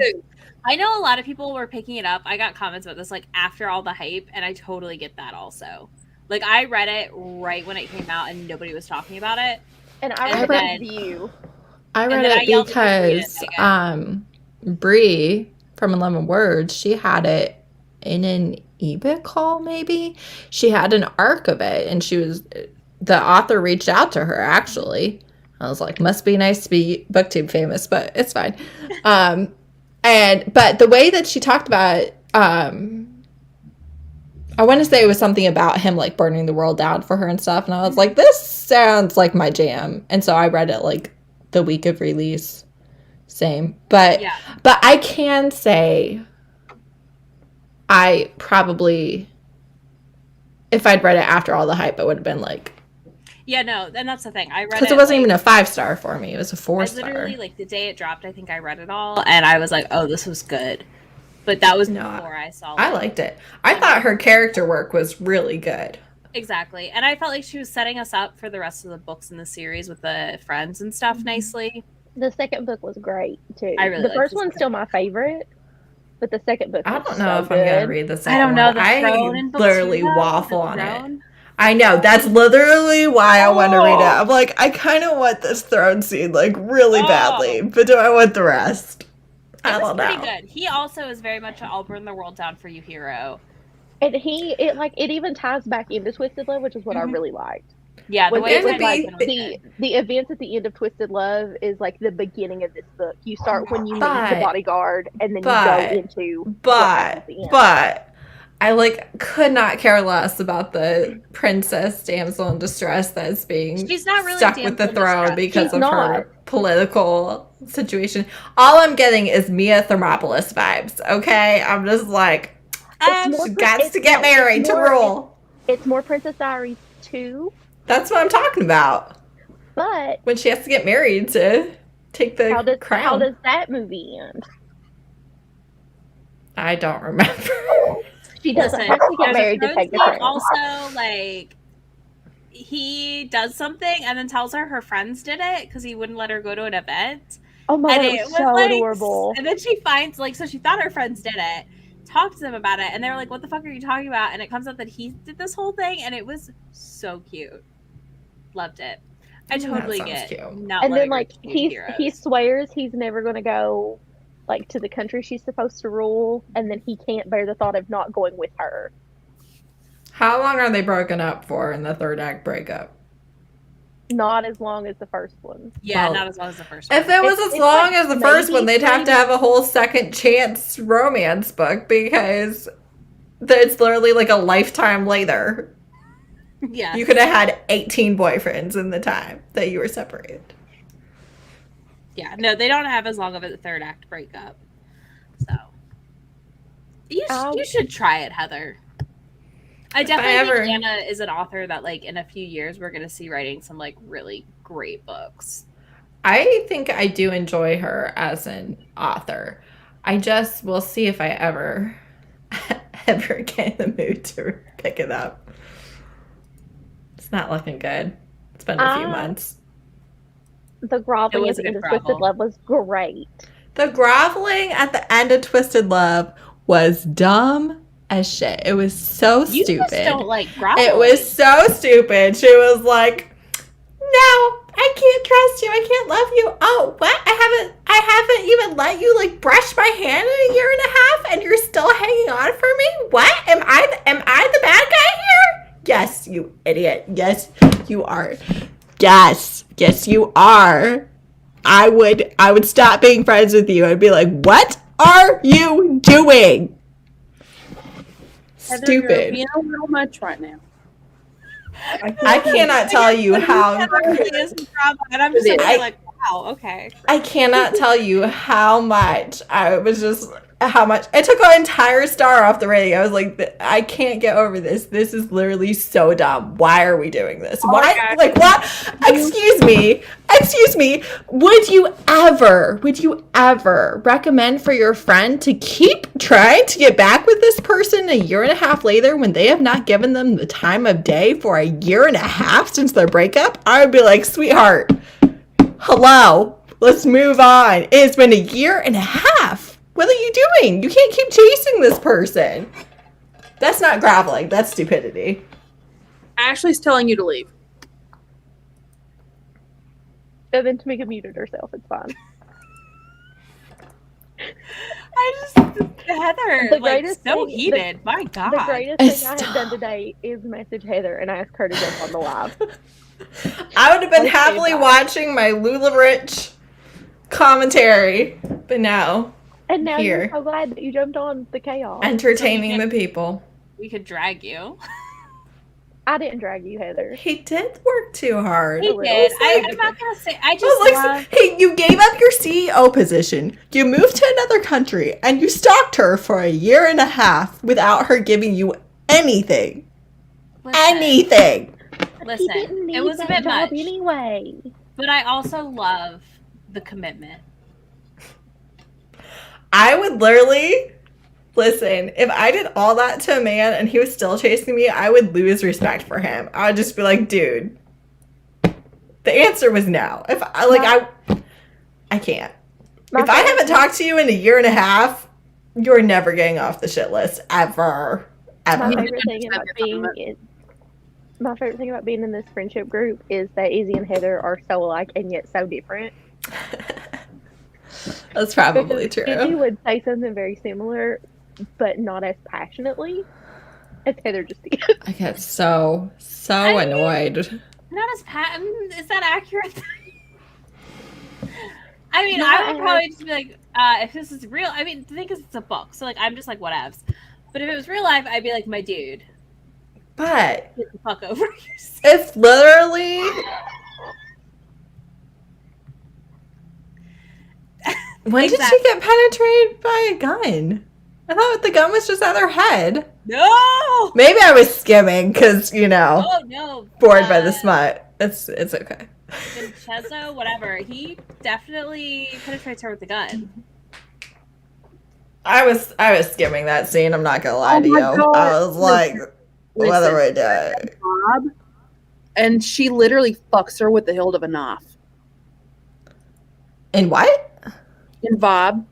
I know a lot of people were picking it up. I got comments about this like after all the hype, and I totally get that also. Like I read it right when it came out, and nobody was talking about it. And I I read read- the view. I And read then I it yelled at you to because read Bree from 11 Words, she had it in an ebook haul, maybe. She had an arc of it, and the author reached out to her, actually. I was like, must be nice to be BookTube famous, but it's fine. But the way that she talked about it, I want to say it was something about him like burning the world down for her and stuff, and I was like, this sounds like my jam. And so I read it like the week of release. Same. But Yeah. but I can say I probably, if I'd read it after all the hype, it would have been like, Yeah, no, and that's the thing. I read because it it wasn't like, even a 5-star for me. It was a I 4-star. literally like the day it dropped. I think I read it all, and I was like, "Oh, this was good," but that was No, before I saw. I liked it. I thought her character work was really good. Exactly, and I felt like she was setting us up for the rest of the books in the series with the friends and stuff nicely. The second book was great too. I really the liked first the one's second still my favorite, but the second book. I was don't know so if I'm gonna good. read the second I don't know one. the throne in book literally 2, though, waffle the on it. throne. I know, that's literally why I want to read it. Oh. I'm like, I kind of want this throne scene like really Oh. badly, but do I want the rest? I It was don't pretty know. good. He also is very much an "I'll burn the world down for you" hero. And it even ties back into Twisted Love, which is what I Mhm. really liked. Yeah, the When way it was it like was the events at the end of Twisted Love is like the beginning of this book. You start when you meet But- the bodyguard, and then but- you go into what But happens at the end. I like could not care less about the princess damsel in distress that's being She's not really stuck with the damsel in throne distress. because She's of not. her political situation. All I'm getting is Mia Thermopolis vibes. Okay, I'm just like, more she pri- got it's- to get no, it's married to more- rule. It's more Princess Diaries 2, That's what I'm talking about. but When she has to get married to take the how does crown. that movie end? I don't remember. She doesn't Listen, have to get there's a married to throne take the scene. crown. Also, like he does something and then tells her friends did it because he wouldn't let her go to an event. Oh my god, And it was so like, adorable. And then she finds so she thought her friends did it, talked to them about it, and they were like, "What the fuck are you talking about?" And it comes out that he did this whole thing, and it was so cute. Loved it. I That totally sounds get. cute. Not And then letting her be he heroes. swears he's never going to go like to the country she's supposed to rule, and then he can't bear the thought of not going with her. How long are they broken up for in the third act breakup? Not as long as the first one. Yeah, Well, not as long as the first one. If it was It's as long like as the first maybe one, they'd have to 3 have a whole second chance romance book because it's literally like a lifetime later. Yeah. You could have had 18 boyfriends in the time that you were separated. Yeah, no, they don't have as long of a third act breakup. So you should try it, Heather. I definitely think Anna is an author that, like, in a few years we're gonna see writing some like really great books. I think I do enjoy her as an author. I just will see if I ever get in the mood to pick it up. It's not looking good. It's been a few months. The groveling It at was the a end good of Twisted grovel. Love was great. The groveling at the end of Twisted Love was dumb as shit. It was so You stupid. just don't like groveling. It was so stupid. She was like, "No, I can't trust you. I can't love you. Oh, what? I haven't even let you like brush my hand in a year and a half, and you're still hanging on for me. What? Am I the bad guy here? Yes, you idiot. Yes, you are. Yes, you are. I would stop being friends with you. I'd be like, what are you doing? Heather, Stupid. you're being a little much right now. I cannot tell you how. And I'm just like, wow, okay. I cannot tell you how much how much I took an entire star off the rating. I was like, I can't get over this. This is literally so dumb. Why are we doing this? Why? Like, what? Excuse me. Would you ever recommend for your friend to keep trying to get back with this person a year and a half later when they have not given them the time of day for a year and a half since their breakup? I would be like, sweetheart, hello, let's move on. It's been a year and a half. What are you doing? You can't keep chasing this person. That's not groveling. That's stupidity. Ashley's telling you to leave. And then Tamika muted herself. It's fine. Heather, The like, greatest so thing- heated. My God. The greatest thing I have done today is message Heather and ask her to jump on the live. I would have been Okay, happily bye. watching my Lula Rich commentary, but no, And now Here. you're so glad that you jumped on the chaos. entertaining the people. We could drag you. I didn't drag you, Heather. He did work too hard. He little. did. like- I'm not gonna say. I I just was like, love. hey, you gave up your CEO position, you moved to another country, and you stalked her for a year and a half without her giving you anything. Anything. He Listen, didn't need it was a that bit job much, anyway. but I also love the commitment. I would literally listen. If I did all that to a man and he was still chasing me, I would lose respect for him. I would just be like, dude. The answer was no. If I I can't. If I haven't talked to you in a year and a half, you're never getting off the shit list ever. My Ever. favorite thing about being in this friendship group is that Izzy and Heather are so alike and yet so different. That's probably Because true. Izzy would say something very similar, but not as passionately as Heather just did. I get so annoyed. Not as is that accurate? I mean, No, I would probably just be like, if this is real. I mean, the thing is, it's a book, so like, I'm just like, whatevs. But if it was real life, I'd be like, my dude, But get the fuck over yourself. it's literally when did she get penetrated by a gun? I thought the gun was just at her head. No. Maybe I was skimming because, Oh no. bored by the smut. It's okay. Vincenzo, whatever. He definitely penetrates her with the gun. I was skimming that scene. I'm not gonna lie to you. my God. I was like, what are we doing? Bob, and she literally fucks her with the hilt of a knife. And what? In Bob,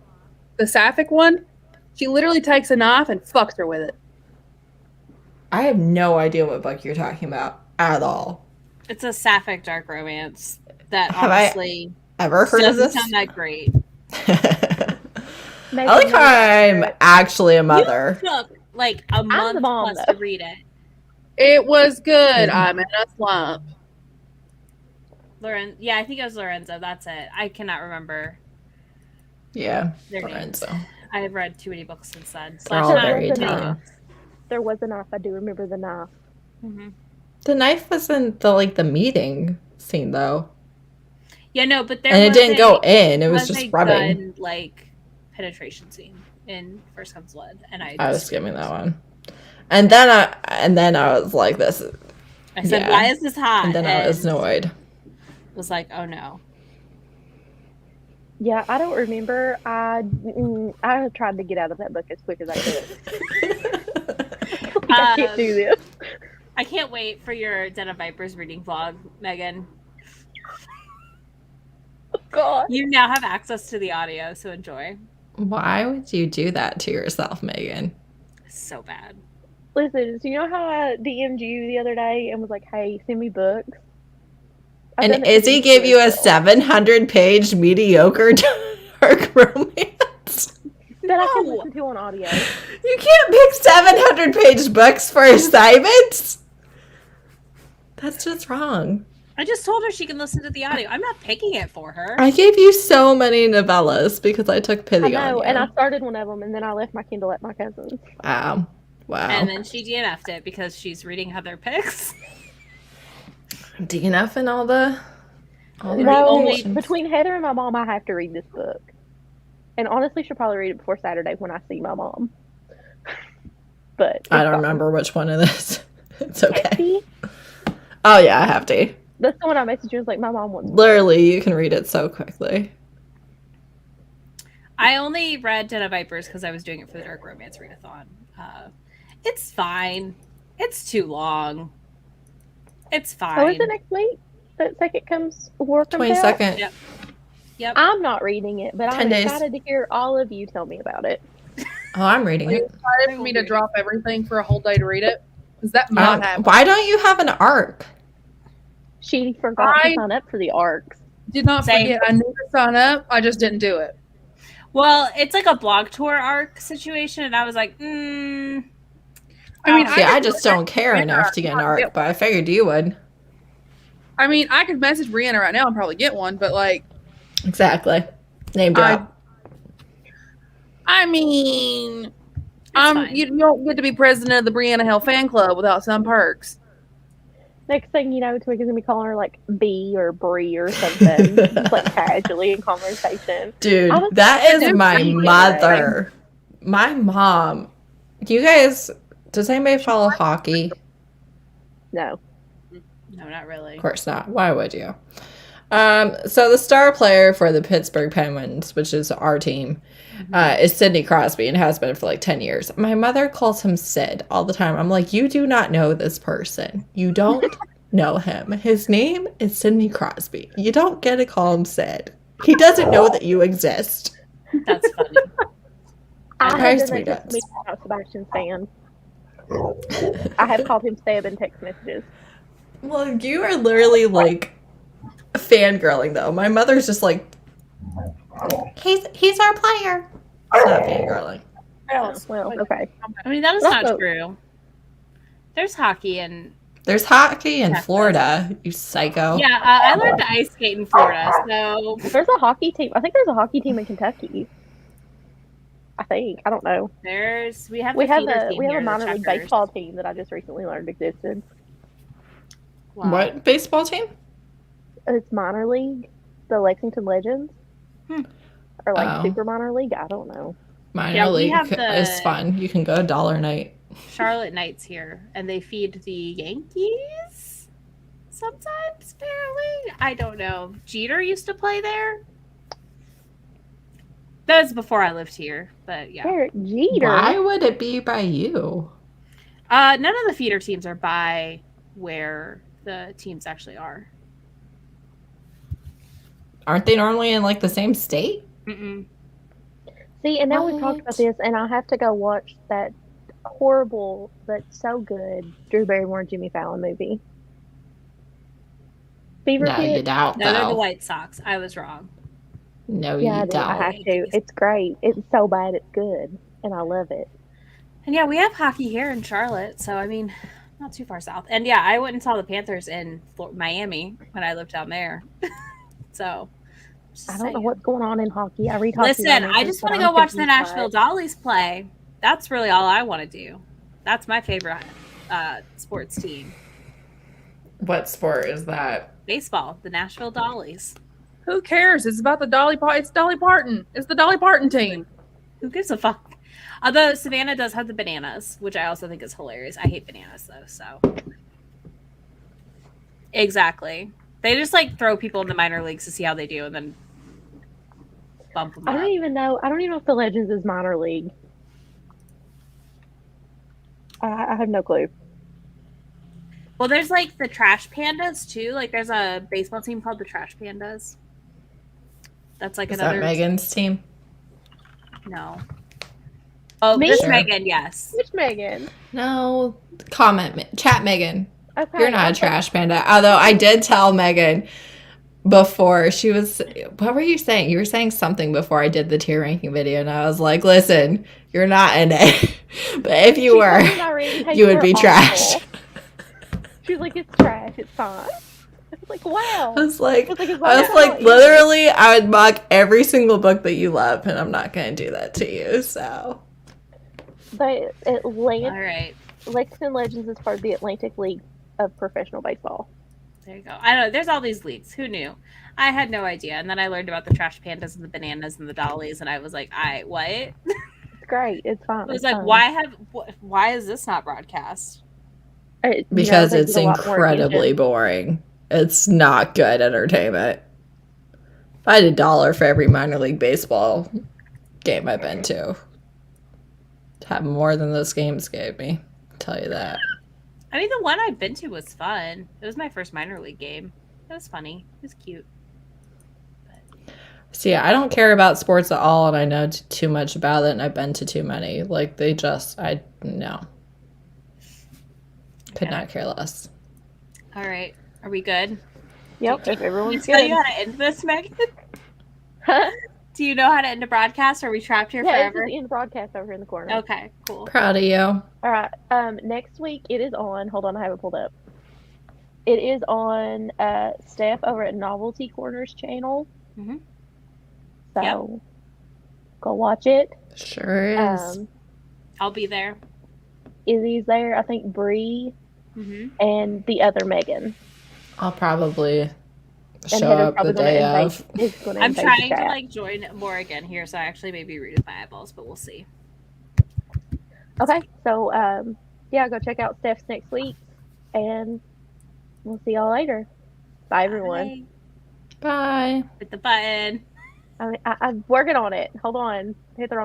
the sapphic one, she literally takes a knife and fucks her with it. I have no idea what book you're talking about at all. It's a sapphic dark romance that Have I honestly Ever heard of doesn't this? sound that great. I like how I'm actually a mother. You took like a month the mom, plus though. to read it. It was good. Mhm. I'm in a slump. Yeah, I think it was Lorenzo. That's it. I cannot remember Yeah, their names. Lorenzo. I have read too many books since then. They're all Slash, not very many dumb. books. there was a knife. I do remember the knife. Mm-hmm. The knife was in the meeting scene though. Yeah, no, but there And it didn't go a- in. It was a just rubbing. gun, like penetration scene in First Comes Blood, and I was skimming that one. And then I was like, this. I said, yeah. why is this hot? And then I was annoyed. Was like, oh no. Yeah, I don't remember. I tried to get out of that book as quick as I could. I can't do this. I can't wait for your Den of Vipers reading vlog, Megan. God. You now have access to the audio, so enjoy. Why would you do that to yourself, Megan? So bad. Listen, so you know how I DM'd you the other day and was like, hey, send me books? I've And done that to Izzy gave you a as well. 700-page mediocre dark romance. That I can listen to on audio. You can't pick 700-page books for assignments. That's just wrong. I just told her she can listen to the audio. I'm not picking it for her. I gave you so many novellas because I took pity I on know, you. and I started one of them, and then I left my Kindle at my cousin's. Wow. And then she DNF'd it because she's reading Heather picks. DNF and all the No, only- between Heather and my mom, I have to read this book. And honestly, she'll probably read it before Saturday when I see my mom. But I don't remember which one it is. It's okay. Hefty? Oh yeah, I have to. That's the one I messaged you. Was like, my mom wants. Literally, you can read it so quickly. I only read Den of Vipers because I was doing it for the Dark Romance Readathon. It's fine. It's too long. It's fine. Oh, is it next week? That second comes out? 22nd. Yep. Yep. I'm not reading it, but 10 I'm days. excited to hear all of you tell me about it. Oh, I'm reading Are you it. excited for me to drop everything for a whole day to read it? Is that not happening? Why don't you have an arc? She forgot I- to sign up for the ARCs. Did not Same. forget. I knew to sign up. I just didn't do it. Well, it's like a blog tour arc situation, and I was like, I mean, See, I could just don't care Brianna enough to get an right arc, now. but I figured you would. I mean, I could message Brianna right now and probably get one, but like, Exactly. Name drop. I mean, fine. you don't get to be president of the Brianna Hill fan club without some perks. Next thing you know, Twiggy's gonna be calling her like B or Bree or something, just like casually in conversation. Dude, I was that is thinking my anyway. mother. My mom. Do you guys, does anybody follow hockey? No, no, not really. Of course not. Why would you? So the star player for the Pittsburgh Penguins, which is our team, is Sidney Crosby and has been for like 10 years. My mother calls him Sid all the time. I'm like, you do not know this person. You don't know him. His name is Sidney Crosby. You don't get to call him Sid. He doesn't know that you exist. That's funny. I Christ, have done we that does. to me about Sebastian's fan. I have called him Seb in text messages. Well, you are literally like fangirling though. My mother's just like, he's our player. It's not fangirling. Oh, well, okay. I mean, that is not Also- true. There's hockey and There's hockey in Texas. Florida, you psycho. yeah, I learned to ice skate in Florida, so There's a hockey team. I think there's a hockey team in Kentucky. I think. I don't know. we have We the have feeder a team we have here, a the minor league Checkers. baseball team that I just recently learned existed. Wow. What baseball team? It's minor league, the Lexington Legends, or like Oh. super minor league. I don't know. Minor Yeah, we league have the- is fun. You can go $1 night. Charlotte Knights here, and they feed the Yankees sometimes. Apparently, I don't know. Jeter used to play there. That was before I lived here, but yeah. Derek Jeter. Why would it be by you? None of the feeder teams are by where the teams actually are. Aren't they normally in like the same state? Mm-mm. See, and now we've talked What? about this, and I have to go watch that horrible but so good Drew Barrymore and Jimmy Fallon movie. Fever No, you Pitch. don't. No, they're the though. White Sox. I was wrong. No, Yeah, I you do. I don't. have to. It's great. It's so bad, it's good, and I love it. And yeah, we have hockey here in Charlotte, so I mean, not too far south. And yeah, I went and saw the Panthers in Miami when I lived down there. So just I don't know saying. what's going on in hockey. I read hockey. Listen, I just want to go watch the Nashville Dollies play. That's really all I want to do. That's my favorite sports team. What sport is that? Baseball, the Nashville Dollies. Who cares? It's about the Dolly Parton. It's Dolly Parton. It's the Dolly Parton team. Who gives a fuck? Although Savannah does have the bananas, which I also think is hilarious. I hate bananas though, so exactly. They just like throw people in the minor leagues to see how they do, and then bump them I up. don't even know if the Legends is minor league. I have no clue. Well, there's like the Trash Pandas too. Like there's a baseball team called the Trash Pandas. That's like Is another. that Megan's team? No. Oh, Me? this Sure. Megan, yes. Which Megan? No. Chat Megan. Okay. You're not a trash panda. Although I did tell Megan before she was, what were you saying? You were saying something before I did the tier ranking video, and I was like, listen, you're not in it. But if you were, you would be trash. She was like, it's trash. It's fine. I was like, wow. I was like, it's literally, I would mock every single book that you love, and I'm not going to do that to you. So, But All right. Lexington Legends is part of the Atlantic League of Professional Baseball. There you go. I know. There's all these leagues. Who knew? I had no idea. And then I learned about the Trash Pandas and the Bananas and the Dollies, and I was like, what? It's great. It's fine. I was it's like, fine. why is this not broadcast? because it it's takes a lot more incredibly attention. boring. It's not good entertainment. If I had $1 for every minor league baseball game I've been to, have more than those games gave me. I'll tell you that. I mean, the one I've been to was fun. It was my first minor league game. It was funny. It was cute. So yeah, I don't care about sports at all, and I know too much about it, and I've been to too many. Like, no. Could not care less. All right. Are we good? Yep, if everyone's Tell good. you how to end this, Megan? Do you know how to end a broadcast? Or are we trapped here Yeah, it's forever? just in the broadcast over here in the corner. Okay, cool. Proud of you. All right. Next week it is on. Hold on, I have it pulled up. It is on Steph over at Novelty Corners channel. Mhm. So go watch it. Sure is. I'll be there. Izzy's there. I think Bree Mm-hmm. and the other Megan. I'll probably And show Heather's up probably the gonna day invade. of. Is gonna I'm invade trying the to chat. like join more again here, so I actually maybe read with my eyeballs, but we'll see. Okay, so yeah, go check out Steph's next week, and we'll see y'all later. Bye, everyone. Bye. Bye. Hit the button. I'm working on it. Hold on, hit the wrong